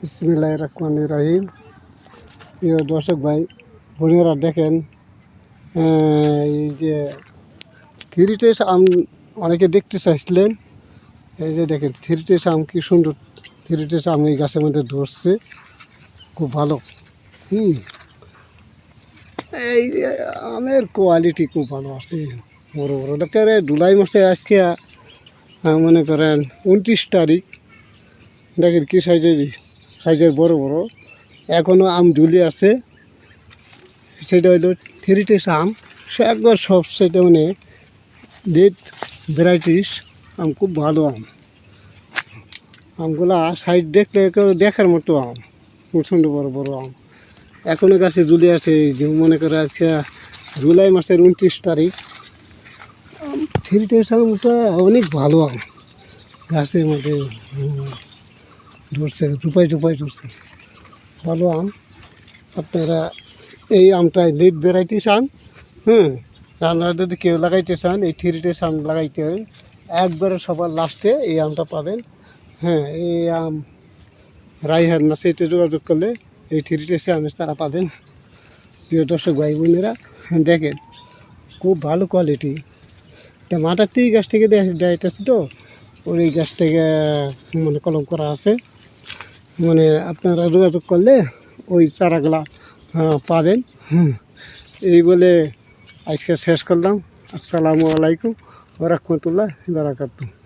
বিসমিল্লাহির রহমানির রহিম। প্রিয় দর্শক ভাই বোনেরা, দেখেন এই যে থ্রিটেস আম অনেকে দেখতে চাইছিলেন। এই যে দেখেন থ্রিটেস আম, কি সুন্দর থ্রিটেস আম এই গাছের মধ্যে ধরছে, খুব ভালো। এই আমের কোয়ালিটি খুব ভালো আছে, বড়ো বড়ো। দেখেন জুলাই মাসে আজকে মনে করেন 29 তারিখ, দেখেন কি সাইজের বড় বড় এখনও আম ঝুলে আছে। সেটা হইল থ্রিটেস আম, সে একবার সব সেটা মানে রেড ভ্যারাইটিস আম, খুব ভালো আম। আমগুলা সাইজ দেখলে দেখার মতো আম, প্রচণ্ড বড় বড় আম এখনও গাছে ঝুলে আছে। যে মনে করে আজকে জুলাই মাসের 29 তারিখ, থ্রিটেস আমটা অনেক ভালো আম, গাছের মধ্যে ধরছে, টুপাই ধরছে, ভালো আম। আপনারা এই আমটা লেট ভ্যারাইটিস আম, রান্নার যদি কেউ লাগাইতে চান এই থ্রিটেস আম লাগাইতে হবে। একবারে সবার লাস্টে এই আমটা পাবেন। এই আম রায়হান নার্সারিতে যোগাযোগ করলে এই থ্রিটেস আম তারা পাবেন। প্রিয় দর্শক ভাই বোনেরা, দেখেন খুব ভালো কোয়ালিটি। তা মাথার গাছ থেকে দেখাইতেছি তো, ওর এই গাছ থেকে মানে কলম করা আছে। মানে আপনারা যোগাযোগ করলে ওই চারাগুলা পাবেন। এই বলে আজকে শেষ করলাম। আসসালামু আলাইকুম ওয়া রাহমাতুল্লাহি ওয়া বারাকাতুহু।